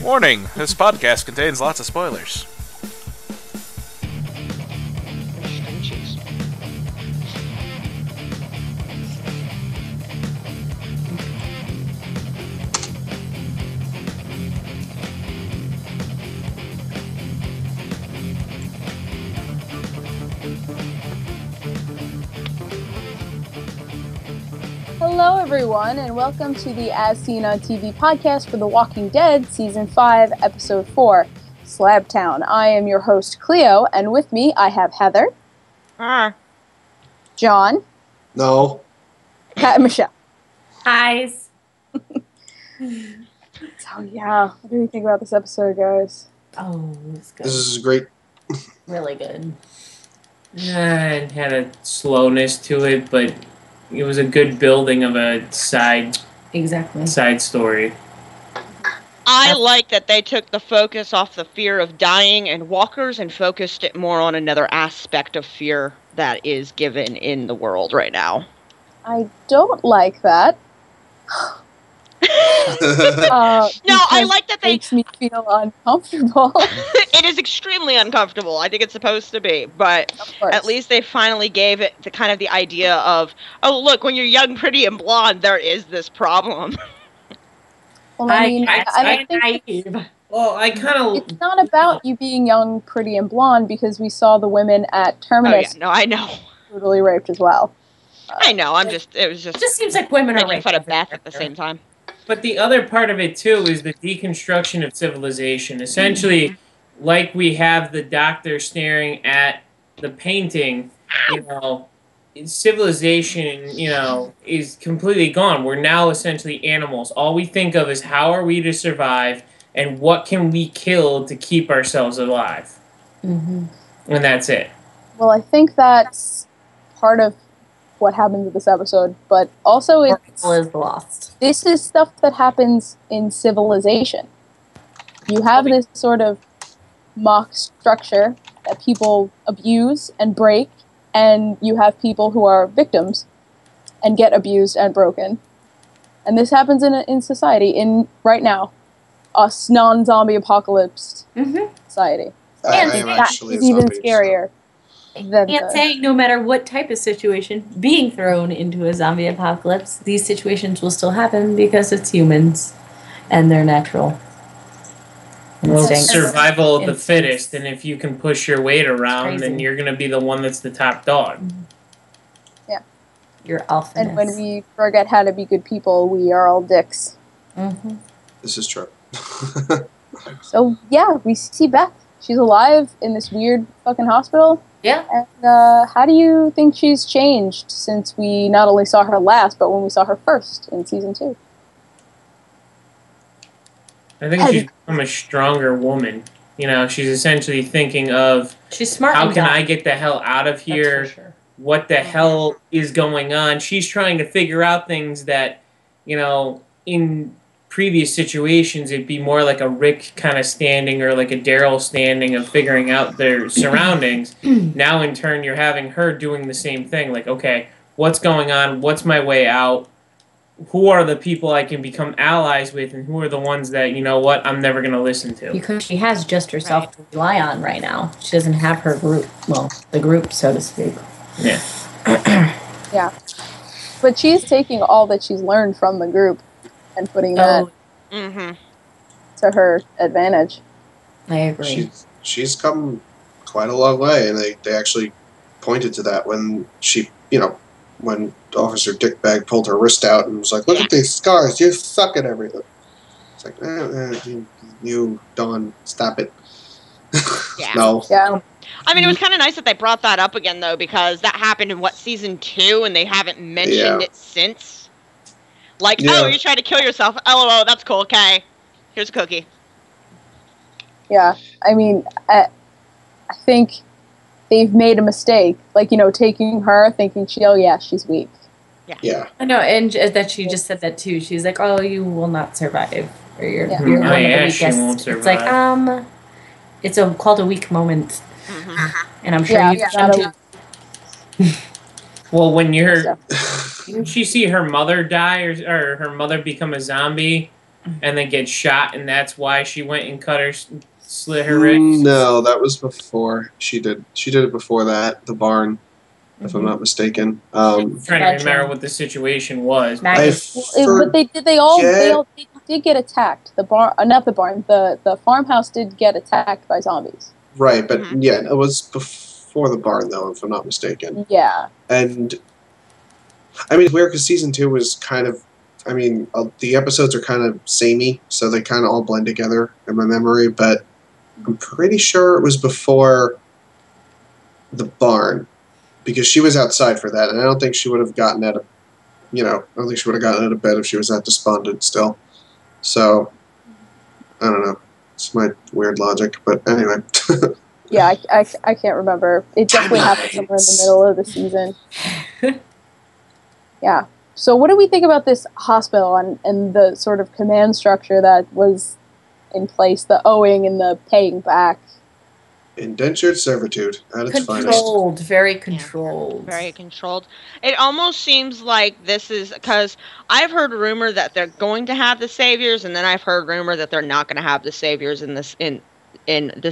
Warning, this podcast contains lots of spoilers. Hello everyone, and welcome to the As Seen on TV podcast for The Walking Dead, Season 5, Episode 4, Slabtown. I am your host, Clio, and with me I have Heather. John. No. Michele. Hi. So yeah, what do you think about this episode, guys? Oh, it's good. This is great. Really good. Yeah, it had a slowness to it, but it was a good building of a side story. I like that they took the focus off the fear of dying and walkers and focused it more on another aspect of fear that is given in the world right now. I don't like that. I like that they makes me feel uncomfortable. It is extremely uncomfortable. I think it's supposed to be, but at least they finally gave it the kind of the idea of, oh look, when you're young, pretty, and blonde, there is this problem. Well, I mean, I think it's not about you being young, pretty, and blonde because we saw the women at Terminus. Oh, yeah, no, I know. Brutally raped as well. I know. It just seems like women are making fun of Beth at the same time. But the other part of it, too, is the deconstruction of civilization. Essentially, like we have the doctor staring at the painting, civilization, is completely gone. We're now essentially animals. All we think of is how are we to survive and what can we kill to keep ourselves alive. Mm-hmm. And that's it. Well, I think that's part of what happens in this episode, but also is lost. This is stuff that happens in civilization. You have this sort of mock structure that people abuse and break, and you have people who are victims and get abused and broken. And this happens in society, right now. Us non-zombie apocalypse society. So that is even scarier. And saying no matter what type of situation being thrown into a zombie apocalypse, these situations will still happen because it's humans and their natural instincts. Survival of the fittest, and if you can push your weight around, then you're going to be the one that's the top dog. Yeah. You're alphaness. And when we forget how to be good people, we are all dicks. Mm-hmm. This is true. So, yeah, we see Beth. She's alive in this weird fucking hospital. Yeah. And how do you think she's changed since we not only saw her last, but when we saw her first in Season 2? I think she's become a stronger woman. She's essentially thinking of, she's smart. How can I get the hell out of here? That's for sure. What the hell is going on? She's trying to figure out things that, in previous situations, it'd be more like a Rick kind of standing or like a Daryl standing of figuring out their surroundings. Now, in turn, you're having her doing the same thing. Like, okay, what's going on? What's my way out? Who are the people I can become allies with? And who are the ones that, I'm never going to listen to? Because she has just herself to rely on right now. She doesn't have her group. Well, the group, so to speak. Yeah. Yeah. But she's taking all that she's learned from the group and putting that to her advantage. I agree. She's come quite a long way, and they actually pointed to that when she, when Officer Dickbag pulled her wrist out and was like, look at these scars, you suck at everything. It's like, you, Dawn, stop it. Yeah. No. Yeah. I mean, it was kind of nice that they brought that up again, though, because that happened in, Season 2, and they haven't mentioned it since. Like, oh, you tried to kill yourself. LOL, that's cool, okay. Here's a cookie. Yeah, I mean, I think they've made a mistake. Like, taking her, thinking she's weak. Yeah. I know, and that she just said that, too. She's like, oh, you will not survive. Or you're one of the weakest. She won't survive. It's like, it's called a weak moment. And I'm sure you've done too. Well, didn't she see her mother die or her mother become a zombie and then get shot, and that's why she went and slit her wrist? No, that was before she did. She did it before that. The barn, if I'm not mistaken. I'm trying to remember what the situation was. But they did get attacked. The barn, not the barn. The farmhouse did get attacked by zombies. Right, but yeah, it was before the barn, though, if I'm not mistaken. Yeah. And I mean, it's weird because season 2 was kind of. I mean, the episodes are kind of samey, so they kind of all blend together in my memory. But I'm pretty sure it was before the barn, because she was outside for that, and I don't think she would have gotten out of, I don't think she would have gotten out of bed if she was that despondent still. So, I don't know. It's my weird logic, but anyway. Yeah, I can't remember. It definitely happened somewhere in the middle of the season. Yeah. So what do we think about this hospital and the sort of command structure that was in place, the owing and the paying back? Indentured servitude at its finest. Controlled, very controlled. Very controlled. It almost seems like this is because I've heard rumor that they're going to have the saviors, and then I've heard rumor that they're not going to have the saviors in this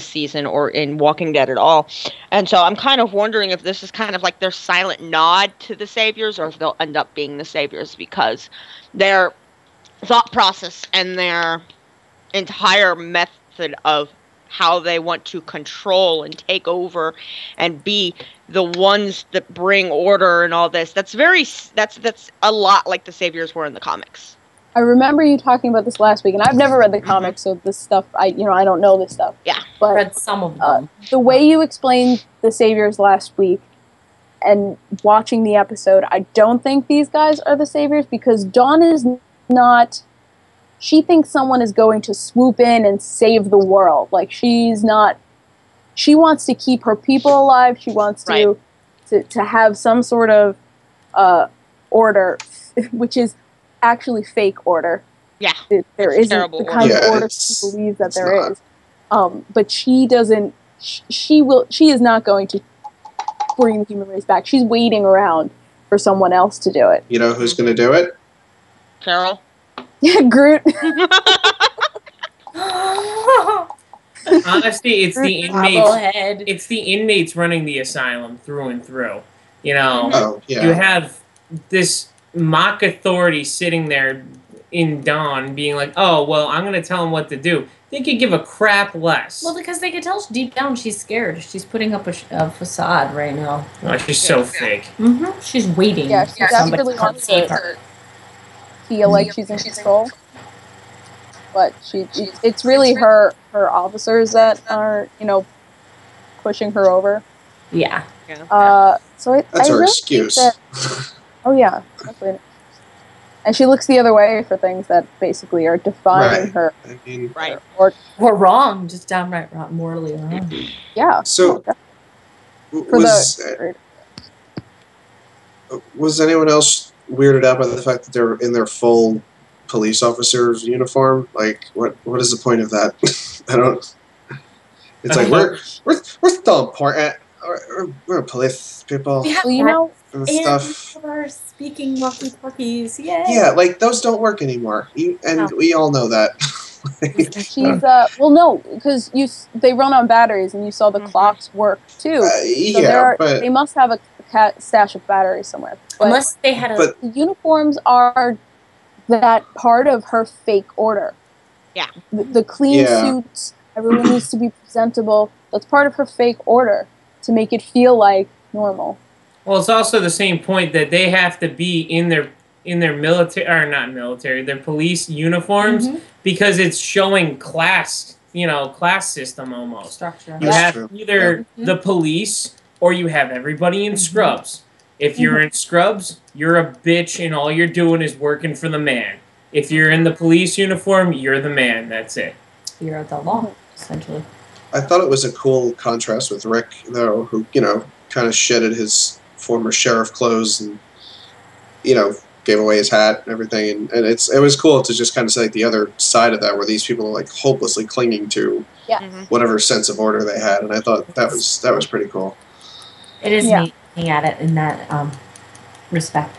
season or in Walking Dead at all. And so I'm kind of wondering if this is kind of like their silent nod to the saviors, or if they'll end up being the saviors, because their thought process and their entire method of how they want to control and take over and be the ones that bring order and all this, that's a lot like the saviors were in the comics. I remember you talking about this last week, and I've never read the comics, so this stuff, I don't know this stuff. Yeah. But read some of them. The way you explained the saviors last week and watching the episode, I don't think these guys are the saviors, because Dawn is not... She thinks someone is going to swoop in and save the world. Like, she's not... She wants to keep her people alive. She wants to have some sort of order, which is actually fake order. Yeah. There isn't the kind of order she believes that there is. But she doesn't... She is not going to bring the human race back. She's waiting around for someone else to do it. You know who's going to do it? Carol? Yeah, Groot. Honestly, it's the inmates. It's the inmates running the asylum through and through. You have this mock authority sitting there in Dawn, being like, "Oh, well, I'm going to tell them what to do." They could give a crap less. Well, because they could tell deep down she's scared. She's putting up a facade right now. Oh, she's so fake. She's waiting. Yeah, she desperately wants to feel like she's in control, but it's really her officers that are pushing her over. Yeah. So that's I her really excuse. Think that, oh yeah, definitely. And she looks the other way for things that basically are defying her. I mean, or wrong, just downright wrong, morally wrong. Yeah. So was anyone else weirded out by the fact that they're in their full police officer's uniform? Like, what is the point of that? I don't. It's like we're still important. We're police people. And stuff. We're speaking walkie-talkies. Yay! Yeah, like those don't work anymore, we all know that. She's well, no, because they run on batteries, and you saw the clocks work too. So but they must have a stash of batteries somewhere. But unless they had the uniforms are that part of her fake order. Yeah. The clean suits, everyone needs to be presentable. That's part of her fake order to make it feel like normal. Well, it's also the same point that they have to be in their military, or not military, their police uniforms, because it's showing class system almost. Structure. You have either the police or you have everybody in scrubs. If you're in scrubs, you're a bitch and all you're doing is working for the man. If you're in the police uniform, you're the man. That's it. You're the law, essentially. I thought it was a cool contrast with Rick, though, who, kind of shedded his former sheriff clothes and, gave away his hat and everything. And it was cool to just kind of see like the other side of that, where these people are like hopelessly clinging to whatever sense of order they had. And I thought that was pretty cool. It is neat looking at it in that respect.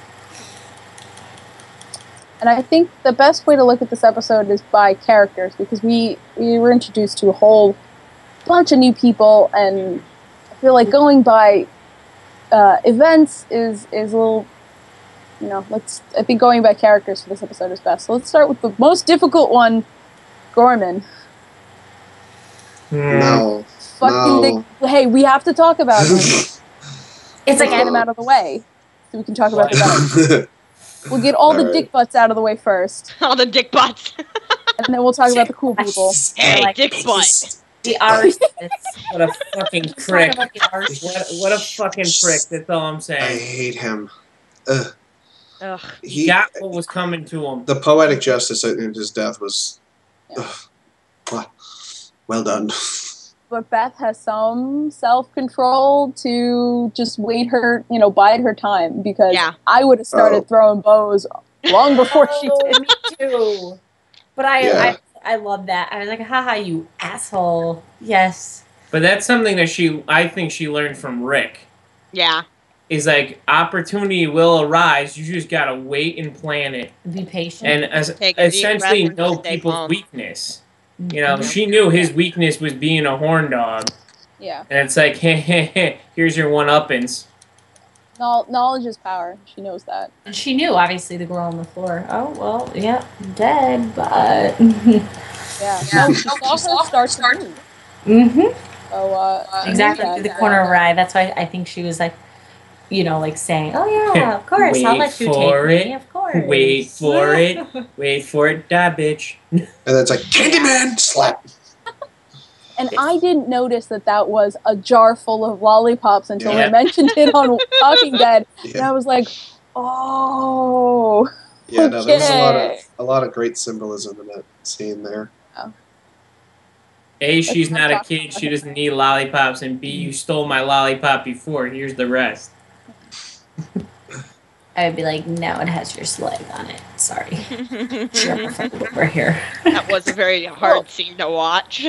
And I think the best way to look at this episode is by characters, because we were introduced to a whole bunch of new people, and I feel like going by events is a little, I think going by characters for this episode is best. So let's start with the most difficult one, Gorman. No. Hey, we have to talk about him. It's like get him out of the way, so we can talk about the better. We'll get all the dick butts out of the way first. All the dick butts. And then we'll talk about the cool people. Hey, like dick butt. the arsonists. What a fucking prick. What a fucking prick. That's all I'm saying. I hate him. Ugh. He got what was coming to him. The poetic justice in his death was... well done. But Beth has some self-control to just wait her, bide her time, because I would have started throwing bows long before she did. Me too. But I love that. I was like, haha, you asshole. Yes. But that's something that I think she learned from Rick. Yeah. Is like, opportunity will arise, you just gotta wait and plan it. Be patient. And essentially know people's weakness. She knew his weakness was being a horn dog. Yeah. And it's like, hey, here's your one-uppins. Knowledge is power. She knows that. And she knew, obviously, the girl on the floor. Oh, well, yeah, dead, but... yeah. She saw her start to move. Mm-hmm. So, exactly, through the corner of her eye. That's why I think she was like, saying, oh, yeah, of course, I'll let you take me, of course. Wait for it. Wait for it, die, bitch. And then it's like, Candyman! Slap! And I didn't notice that was a jar full of lollipops until they mentioned it on Talking Dead. Yeah. And I was like, oh. Yeah, no, there's a lot of great symbolism in that scene there. Oh. A, she's not a kid. She doesn't need lollipops. And B, you stole my lollipop before. Here's the rest. I would be like, no, it has your slag on it. Sorry. Over here. That was a very hard scene to watch.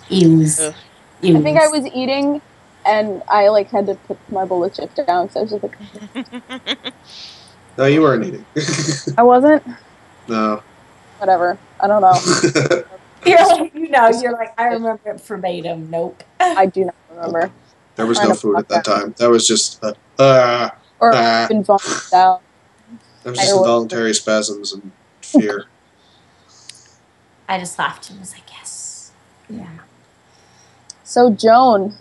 Ews. I think I was eating, and I had to put my bullet chip down, so I was just like... No, you weren't eating. I wasn't? No. Whatever. I don't know. You're like, I remember it verbatim. Nope. I do not remember. There was no food at that time. That was just... been vomited out. There was just involuntary spasms and fear. I just laughed and was like, yes. Yeah. So, Joan,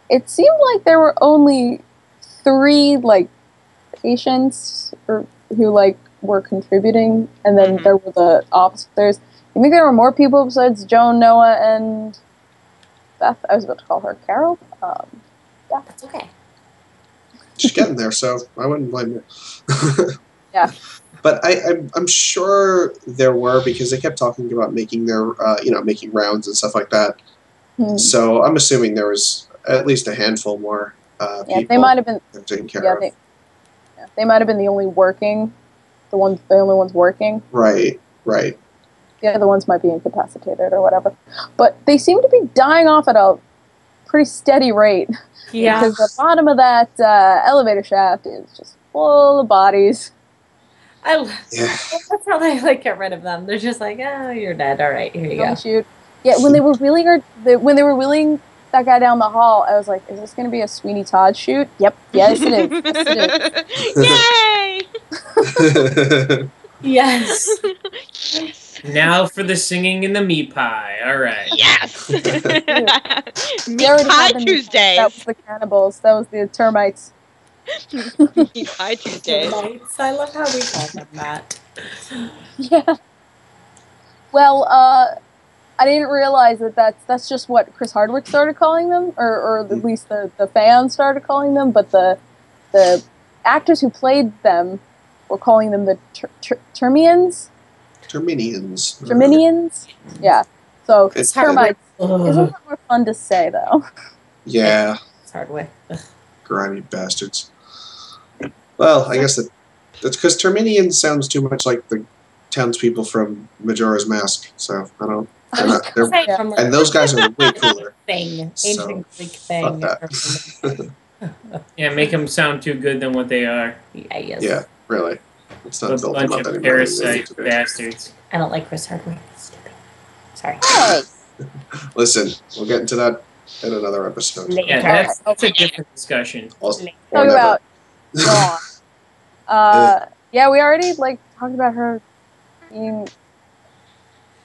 it seemed like there were only 3, patients who, were contributing, and then there were the officers. You think there were more people besides Joan, Noah, and Beth? I was about to call her Carol. Yeah. That's okay. She's getting there, so I wouldn't blame her. Yeah. But I'm sure there were, because they kept talking about making their, making rounds and stuff like that. So I'm assuming there was at least a handful more people. They might have been taken care of. They might have been the only only ones working. Right. The other ones might be incapacitated or whatever. But they seem to be dying off at a pretty steady rate. Yeah. Because the bottom of that elevator shaft is just full of bodies. That's how they get rid of them. They're just like, oh, you're dead. All right, here you go. Shoot. Yeah, when they were wheeling that guy down the hall, I was like, is this going to be a Sweeney Todd shoot? Yep. Yes, it is. Yes, it is. Yay! Yes. Now for the singing in the meat pie. All right. Yes. Meat Pie Tuesdays. That was the cannibals. That was the termites. Meat Pie Tuesdays. I love how we call them that. Yeah. Well, I didn't realize that's just what Chris Hardwick started calling them, or at least the fans started calling them, but the actors who played them were calling them the Terminians. Terminians? Yeah. So, it's termites is a lot more fun to say, though. Yeah. It's Hardwick. Grimy bastards. Well, I guess that's because Terminians sounds too much like the townspeople from Majora's Mask, so I don't... And those guys are way cooler. Ancient Greek thing. Fuck that. Yeah, make them sound too good than what they are. Yeah, yes. Yeah, really. It's not Those built them bunch up of anymore. parasite bastards. I don't like Chris Hardwick. Stupid. Sorry. Hey. Listen, we'll get into that in another episode. Yeah, that's a different discussion. Or Talk never. about Dawn. Yeah, we already talked about her being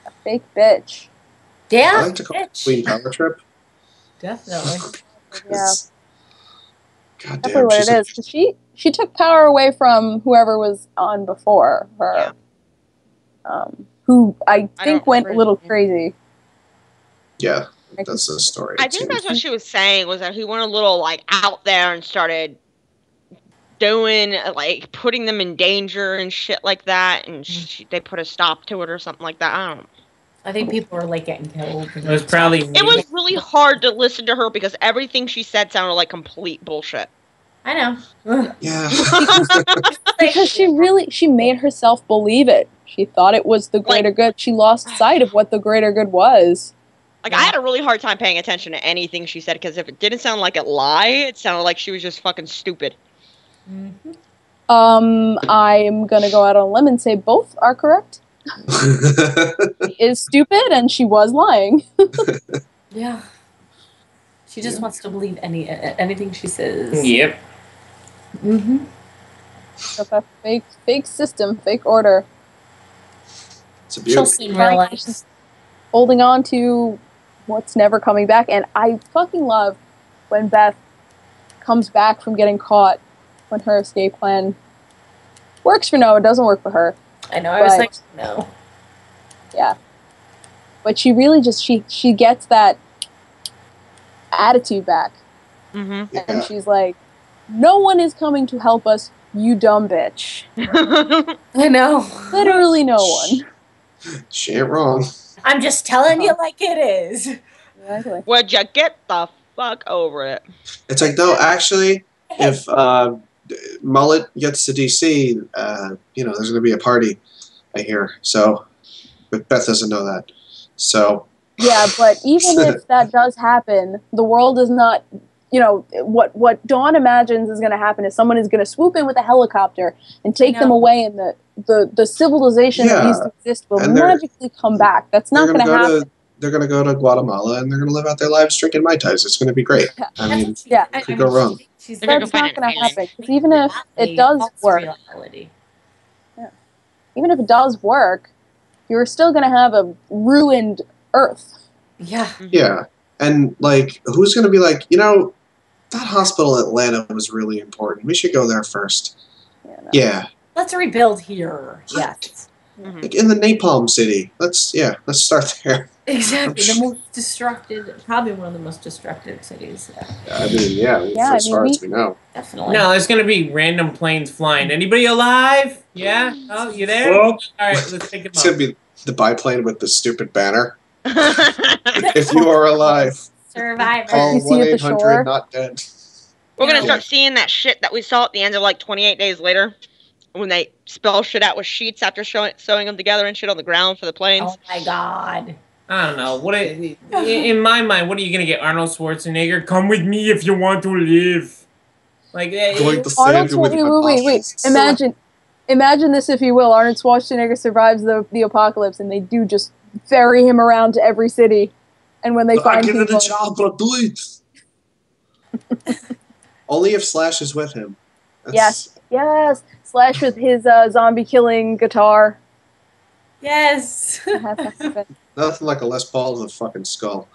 a fake bitch. Yeah, I like to call it Queen Power Trip. definitely. Yeah, God definitely damn, what it is. 'Cause she took power away from whoever was on before her. Who I think went a little crazy. Yeah, that's the story. I think that's what she was saying, was that he went a little out there and started doing putting them in danger and shit like that, and they put a stop to it or something like that. I don't know. I think people were getting killed. It was probably. It was really hard to listen to her because everything she said sounded like complete bullshit. I know. Yeah. Because she made herself believe it. She thought it was the greater good. She lost sight of what the greater good was. I had a really hard time paying attention to anything she said, because if it didn't sound like a lie, it sounded like she was just fucking stupid. Mm-hmm. I'm gonna go out on a limb and say both are correct. She is stupid and she was lying. Yeah. She just wants to believe anything she says. Yep. Mm-hmm. So that fake system, fake order. It's a She'll beauty. soon realize. Holding on to what's never coming back. And I fucking love when Beth comes back from getting caught, when her escape plan works for Noah, doesn't work for her. I know, I was like, no. Yeah. But she really just, she gets that attitude back. Mm-hmm. Yeah. And she's like, no one is coming to help us, you dumb bitch. I know. Literally no one. She ain't wrong. I'm just telling you like it is. Exactly. Would you get the fuck over it? It's like, no, actually, if Mullet gets to DC, there's going to be a party, I hear. So, but Beth doesn't know that. So. Yeah, but even if that does happen, the world is not, what Dawn imagines is going to happen is someone is going to swoop in with a helicopter and take them away, and the civilization that used to exist will magically come back. That's not going to happen. They're going to go to Guatemala and they're going to live out their lives drinking Mai Tais. It's going to be great. Yeah. I mean, yeah. could go wrong. That's not going to happen. Because even if it does work, even if it does work, you're still going to have a ruined Earth. Yeah. Yeah. And, who's going to be that hospital in Atlanta was really important. We should go there first. Yeah. Let's rebuild here. Yes. In the Napalm City. Let's start there. Exactly. The most destructive, probably one of the most destructive cities. I mean, as far as we know. Definitely. No, there's going to be random planes flying. Anybody alive? Yeah? Oh, you there? Well, all right, let's take it It's going to be the biplane with the stupid banner. If you are alive, Survivor. call You see at the 1-800 shore? not dead. We're going to start seeing that shit that we saw at the end of 28 days later, when they spell shit out with sheets after sewing them together and shit on the ground for the planes. Oh my god. I don't know. In my mind, what are you going to get? Arnold Schwarzenegger? Come with me if you want to live. Going to Arnold save you with my wait. muscles. Imagine this, if you will. Arnold Schwarzenegger survives the apocalypse, and they do just ferry him around to every city. And when they find give it people, a job, but do it. Only if Slash is with him. Yes. Slash with his zombie killing guitar. Yes. It has to happen. Nothing like a Les Paul with a fucking skull.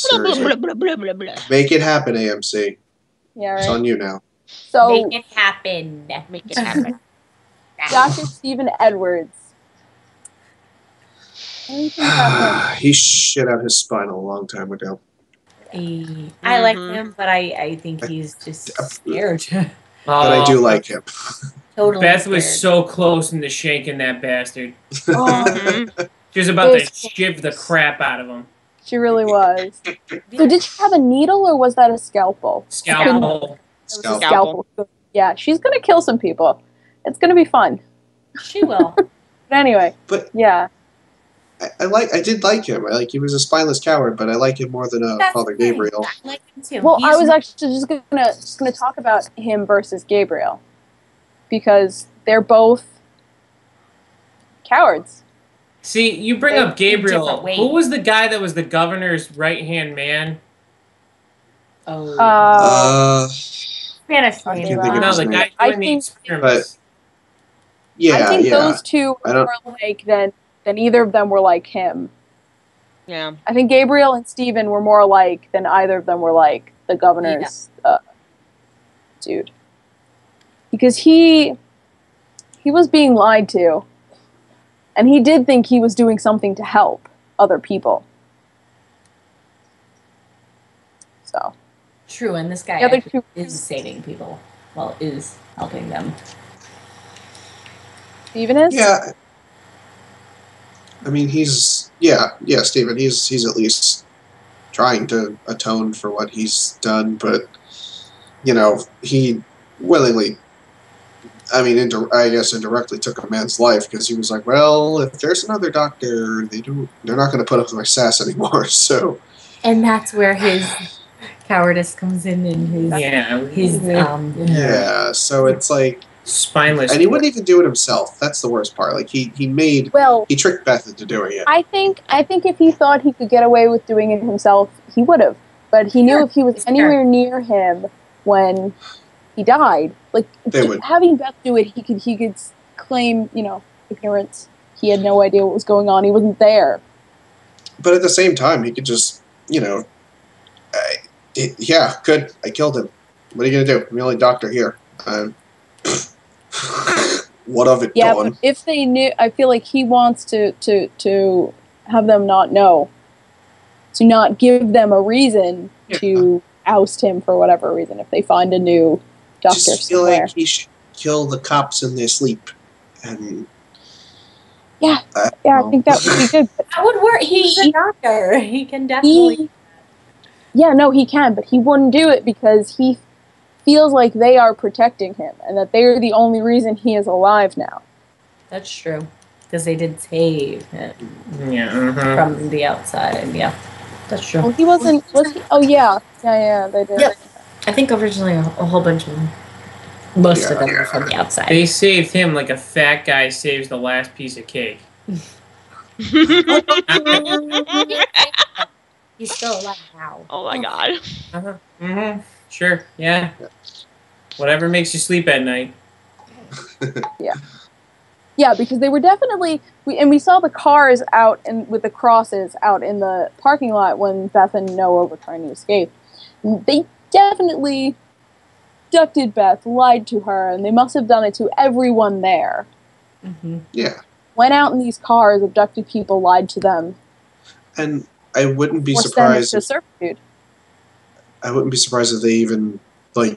Blah, blah, Seriously. blah, blah, blah, blah. Make it happen, AMC. Yeah, It's right. on you now. So Make it happen. Make it happen. Dr. Stephen Edwards. Anything about him? He shit out his spine a long time ago. I like him, but I think he's just scared. But I do like him. Totally. Beth scared. was so close into shaking that bastard. Oh, She was about to shiv the crap out of him. she really was. So did she have a needle, or was that a scalpel? Scalpel. It was a scalpel. Yeah, she's gonna kill some people. It's gonna be fun. She will. But anyway, But yeah. I did like him. He was a spineless coward, but I like him more than Father Gabriel. I like him too. Well, I was actually just gonna talk about him versus Gabriel, because they're both cowards. See, you bring up Gabriel. Who was the guy that was the governor's right-hand man? Spanish I name. can't think of No, his the name. guy doing the experiments. Yeah, I think yeah. those two were more like than either of them were like him. Yeah. I think Gabriel and Stephen were more like than either of them were like the governor's dude. Because he was being lied to, and he did think he was doing something to help other people. So True, and this guy is saving people. Well, is helping them. Stephen is? Yeah. I mean, Stephen. He's at least trying to atone for what he's done, but he willingly. I mean, I guess indirectly took a man's life because he was like, well, if there's another doctor, they're not going to put up with my sass anymore. So. And that's where his cowardice comes in, and So it's like. Spineless. And he wouldn't even do it himself. That's the worst part. Like he tricked Beth into doing it. I think if he thought he could get away with doing it himself, he would have. But he knew if he was anywhere near him when he died, having Beth do it, he could claim, ignorance. He had no idea what was going on. He wasn't there. But at the same time, he could just, good. I killed him. What are you gonna do? I'm the only doctor here. What of it, yeah, Dawn? But if they knew, I feel like he wants to have them not know, to not give them a reason to oust him for whatever reason if they find a new doctor just feel somewhere. Like he should kill the cops in their sleep, and I think that would be good. That would work. He's a doctor. He can definitely. He can, but he wouldn't do it because he feels like they are protecting him and that they're the only reason he is alive now. That's true. Because they did save him from the outside. Yeah, that's true. Well, he wasn't... Was he? Oh, yeah. Yeah, they did. Yep. I think originally a whole bunch of them. Most of them were from the outside. They saved him like a fat guy saves the last piece of cake. He's still alive now. Oh my god. Sure, yeah. Whatever makes you sleep at night. Yeah, because they were definitely... We saw the cars out with the crosses out in the parking lot when Beth and Noah were trying to escape. They definitely abducted Beth, lied to her, and they must have done it to everyone there. Mm-hmm. Yeah. Went out in these cars, abducted people, lied to them. And I wouldn't be surprised. I wouldn't be surprised if they even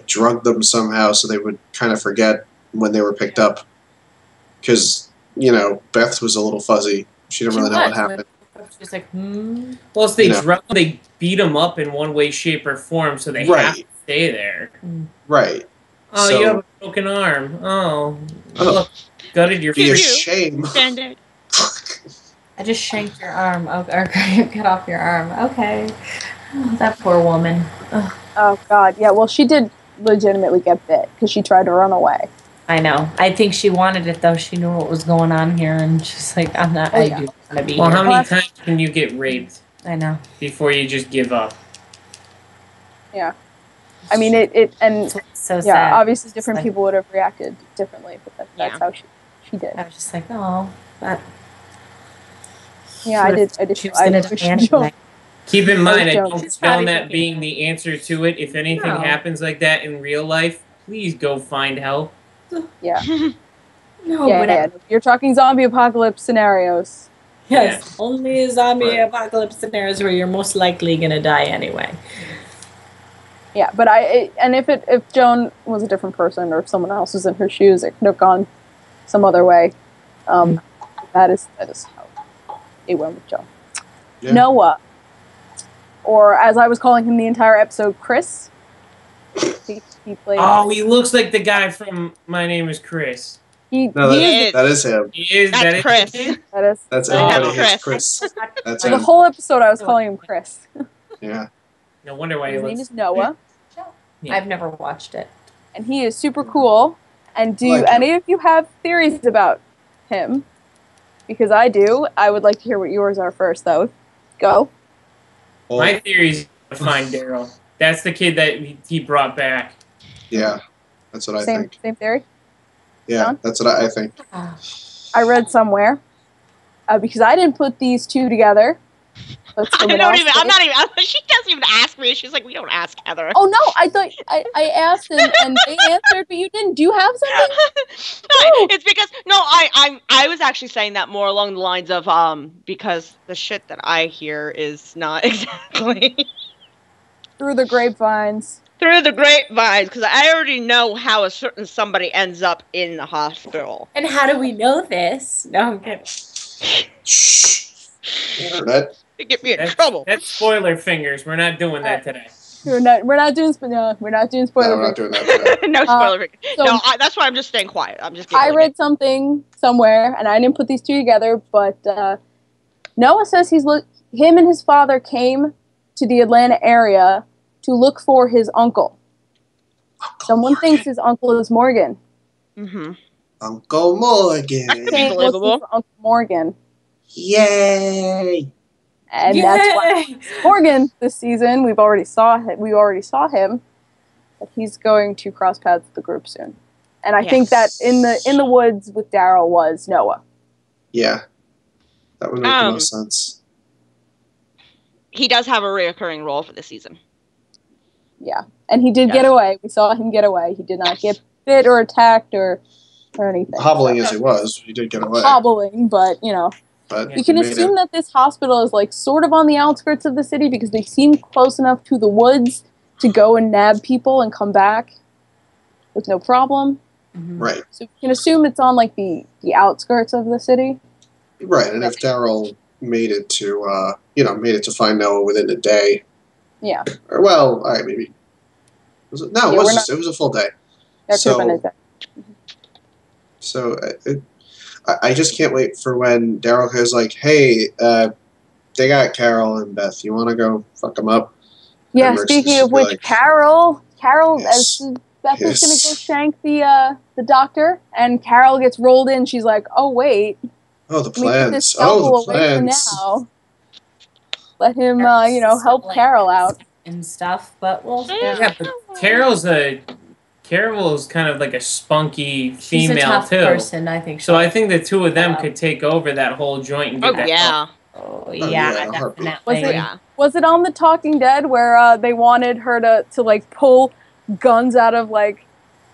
drugged them somehow so they would kind of forget when they were picked up. Because Beth was a little fuzzy. She didn't really know what happened. She's like, Plus, they beat them up in one way, shape, or form, so they have to stay there. Right. Oh, you have a broken arm. Oh, look, gutted your feet. Shame. Standard. I just shanked your arm. Or cut off your arm. Okay. Oh, that poor woman. Ugh. Oh, God. Yeah, well, she did legitimately get bit because she tried to run away. I know. I think she wanted it, though. She knew what was going on here, and she's like, I do want to be here. Well, how many times can you get raped? I know. Before you just give up? Yeah. I mean, and so sad. Obviously different people would have reacted differently, but that's how she did. I was just like, oh, that... Yeah, I did. Keep in mind, I don't found that being the answer to it. If anything happens like that in real life, please go find help. Yeah. No, you're talking zombie apocalypse scenarios. Yes, only zombie apocalypse scenarios where you're most likely gonna die anyway. Yeah, but if Joan was a different person or if someone else was in her shoes, it could have gone some other way. That is how it went with Joan. Yeah. Noah, or as I was calling him the entire episode, Chris. He played. Oh, he looks like the guy from My Name Is Chris. That is him. That's Chris. That's everybody hates Chris. That's for the whole episode, I was calling him Chris. Yeah. No wonder why his name is Noah. Yeah. I've never watched it. And he is super cool. And do any of you have theories about him? Because I do. I would like to hear what yours are first, though. Go. My theory is to find Daryl. That's the kid that he brought back. Yeah, that's what I think. Same theory? Yeah, John? that's what I think. I read somewhere, because I didn't put these two together. I'm not even. She doesn't even ask me. She's like, we don't ask Heather. Oh no, I thought I asked and they answered, but you didn't. Do you have something? It's because I was actually saying that more along the lines of because the shit that I hear is not exactly through the grapevines. Through the grapevines, because I already know how a certain somebody ends up in the hospital. And how do we know this? No, I'm kidding. Shh. Internet. To get me in trouble. That's spoiler fingers. We're not doing that today. We're not doing spoiler. No, we're not doing that today. No spoiler fingers. So that's why I'm just staying quiet. I'm just. I read something somewhere, and I didn't put these two together. But Noah says him and his father came to the Atlanta area to look for his uncle. Someone thinks his uncle is Morgan. Mm-hmm. Uncle Morgan. Uncle Morgan. Yay! And that's why Morgan this season. We already saw him. But he's going to cross paths with the group soon. And I think that in the woods with Daryl was Noah. Yeah, that would make the most sense. He does have a reoccurring role for this season. Yeah, and he did get away. We saw him get away. He did not get bit or attacked or anything. Hobbling as he was, he did get away. Hobbling, but But we can assume that this hospital is like sort of on the outskirts of the city because they seem close enough to the woods to go and nab people and come back with no problem. Mm-hmm. Right. So we can assume it's on like the outskirts of the city. Right, and if Daryl made it to find Noah within a day. Yeah. Or, well, all right, maybe. Was it? No, it was a full day. So I just can't wait for when Daryl goes like, hey, they got Carol and Beth. You want to go fuck them up? Yeah, speaking of which, like, Carol, as Beth is going to go shank the doctor, and Carol gets rolled in. She's like, oh, wait. Oh, the plans. Oh, the plans. Now. Let him, help Carol out. And stuff, but we'll see. Yeah, but Carol's kind of like a spunky female, she's a tough too. Person, I think. So I think the two of them could take over that whole joint and get that. Yeah. Definitely. Was it on The Talking Dead where they wanted her to like pull guns out of like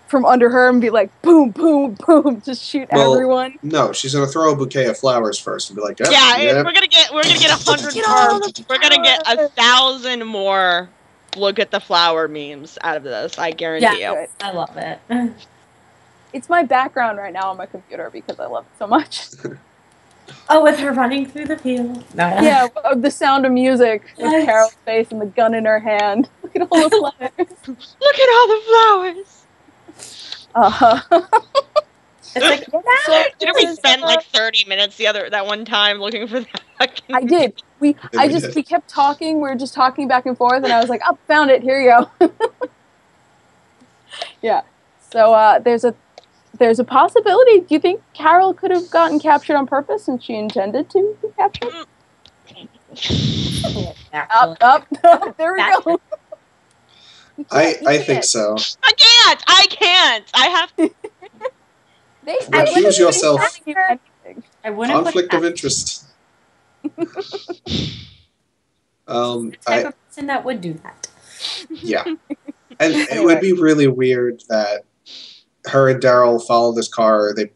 from under her and be like boom, boom, boom, just shoot everyone? No, she's gonna throw a bouquet of flowers first and be like, we're gonna get 100 more. We're gonna get 1,000 more. Look at the flower memes out of this. I guarantee you. I love it. It's my background right now on my computer because I love it so much. Oh, with her running through the field. No. Yeah, the sound of music with Carol's face and the gun in her hand. Look at all the flowers. Look at all the flowers. It's like, didn't we spend like 30 minutes that one time looking for that? I did. We kept talking. We were just talking back and forth, and I was like, "Oh, found it. Here you go." Yeah. So there's a possibility. Do you think Carol could have gotten captured on purpose, and she intended to be captured? Up. There we go. I think so. I can't. I have to. Recuse yourself. I wouldn't. Conflict of interest. The type of person that would do that. Yeah. And it would be really weird that her and Daryl followed this car. They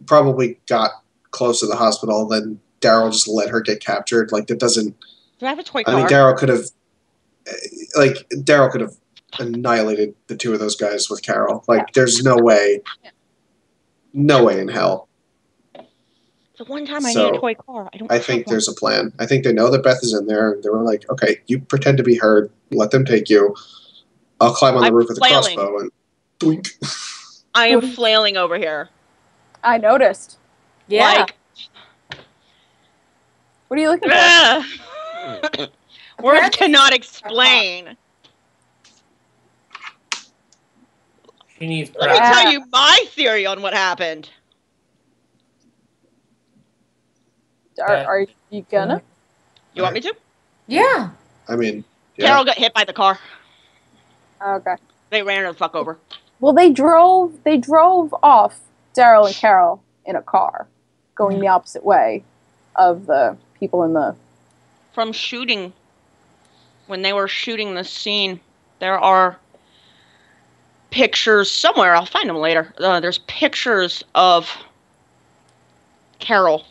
probably got close to the hospital, then Daryl just let her get captured. Like, that doesn't... Do I have a toy car? I mean, Daryl could have annihilated the two of those guys with Carol. Like, there's no way. No way in hell. The one time I need a toy car. I think there's a plan. I think they know that Beth is in there, and they were like, okay, you pretend to be her, let them take you. I'll climb on the roof with a crossbow and doink. I am flailing over here. I noticed. Yeah. Like, What are you looking for? words cannot explain. She needs Let me practice. tell you my theory on what happened. Are you gonna? You want me to? Yeah. I mean, yeah. Carol got hit by the car. Okay. They ran her the fuck over. Well, they drove off Daryl and Carol in a car, going the opposite way of the people in the... From shooting, when they were shooting the scene, there are pictures somewhere. I'll find them later. There's pictures of Carol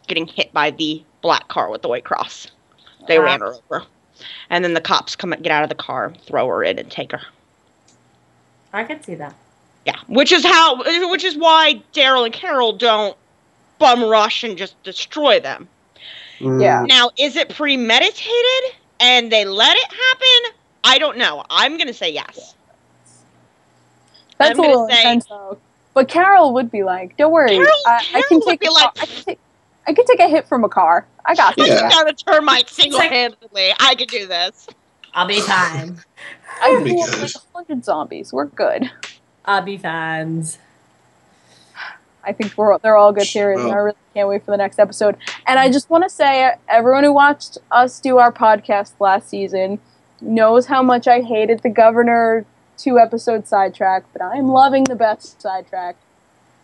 getting hit by the black car with the white cross. They ran her over. And then the cops get out of the car, throw her in, and take her. I can see that. Yeah, which is why Daryl and Carol don't bum rush and just destroy them. Yeah. Now, is it premeditated and they let it happen? I don't know. I'm gonna say yes. That's a little intense, though. But Carol would be like, "Don't worry, I can take I can take a hit from a car. I got this." I took down a termite single-handedly. I can do this. I'll be fine. I blew up like 100 zombies. We're good. I'll be fine. I think they're all good theories, and I really can't wait for the next episode. And I just want to say, everyone who watched us do our podcast last season knows how much I hated the Governor 2-episode sidetrack, but I am loving the Beth sidetrack.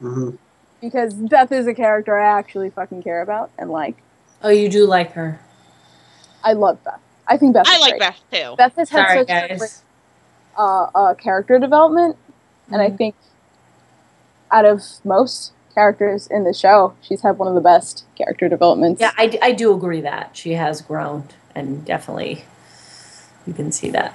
Mm-hmm. Because Beth is a character I actually fucking care about and like. Oh, you do like her? I love Beth. I think Beth is like great. Beth, too. Beth has had such great character development, and I think out of most characters in the show, she's had one of the best character developments. Yeah, I do agree that. She has grown, and definitely you can see that.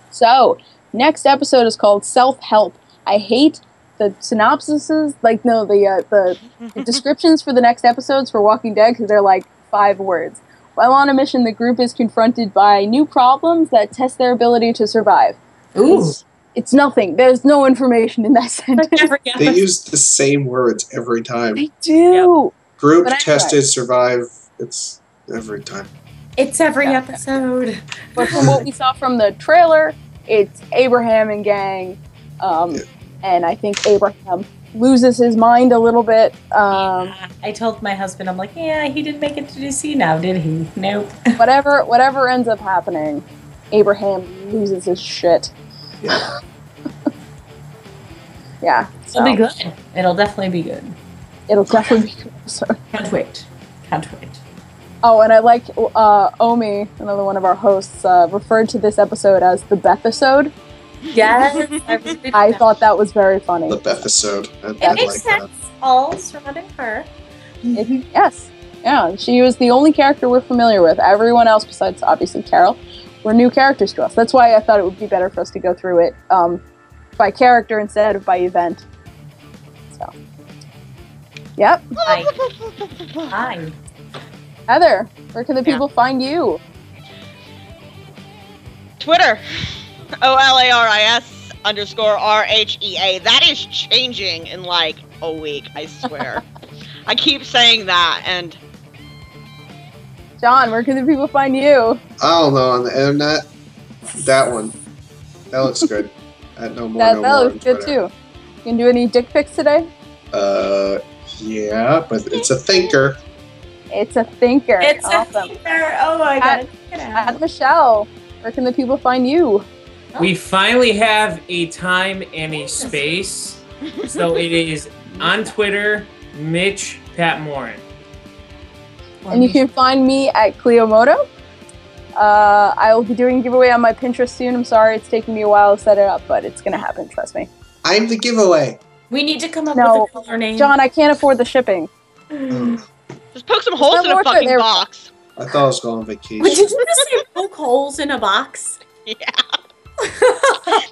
So, next episode is called Self-Help. I hate the synopsises, the descriptions for the next episodes for Walking Dead, because they're like 5 words. While on a mission, the group is confronted by new problems that test their ability to survive. Ooh. It's nothing. There's no information in that sentence. They use the same words every time. They do. Yep. Group, tested, survive. It's every time. It's every episode. But from what we saw from the trailer, it's Abraham and gang. And I think Abraham loses his mind a little bit. I told my husband, I'm like, yeah, he didn't make it to DC now, did he? Nope. Whatever ends up happening, Abraham loses his shit. Yeah. Yeah. It'll be good. It'll definitely be good. It'll definitely be good. So. Can't wait. Oh, and I like Omi, another one of our hosts, referred to this episode as the Bethesode. Yes. I thought that was very funny. The Bethesode. It makes sense. All surrounding her. Yes. Yeah, she was the only character we're familiar with. Everyone else, besides obviously Carol, were new characters to us. That's why I thought it would be better for us to go through it by character instead of by event. So, yep. Hi. Heather, where can the people find you? Twitter, OLARIS_RHEA. That is changing in like a week, I swear. I keep saying that, and... John, where can the people find you? I don't know, on the internet. That one. That looks good. That looks good too. You can do any dick pics today? Yeah, but it's a thinker. It's a thinker. It's awesome. a thinker. Oh my god. At Michelle, where can the people find you? We finally have a time and a space. So it is on Twitter, Mitch Pat Morin. And you can find me at Clio Moto. I will be doing a giveaway on my Pinterest soon. I'm sorry it's taking me a while to set it up, but it's going to happen, trust me. I'm the giveaway. We need to come up with a color name. John, I can't afford the shipping. Just poke some holes in a fucking box. I thought I was going on vacation. Did you just say poke holes in a box? Yeah.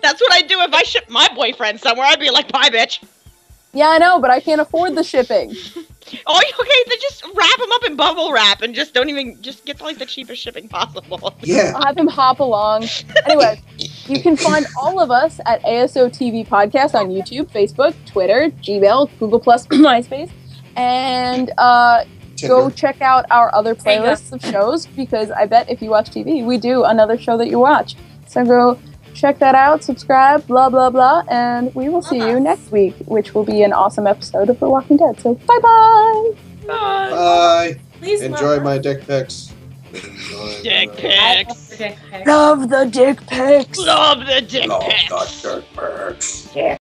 That's what I'd do if I shipped my boyfriend somewhere. I'd be like, bye, bitch. Yeah, I know, but I can't afford the shipping. Oh, okay, then just wrap them up in bubble wrap and just get like the cheapest shipping possible. Yeah. I'll have him hop along. Anyway, you can find all of us at ASOTV Podcast on YouTube, Facebook, Twitter, Gmail, Google+, MySpace, and go check out our other playlists of shows, because I bet if you watch TV, we do another show that you watch. So go check that out, subscribe, blah, blah, blah, and we will see you next week, which will be an awesome episode of The Walking Dead. So bye-bye! Bye! Bye! Please Enjoy my dick pics. Dick pics. Love the dick pics! Love the dick Love pics. the dick pics.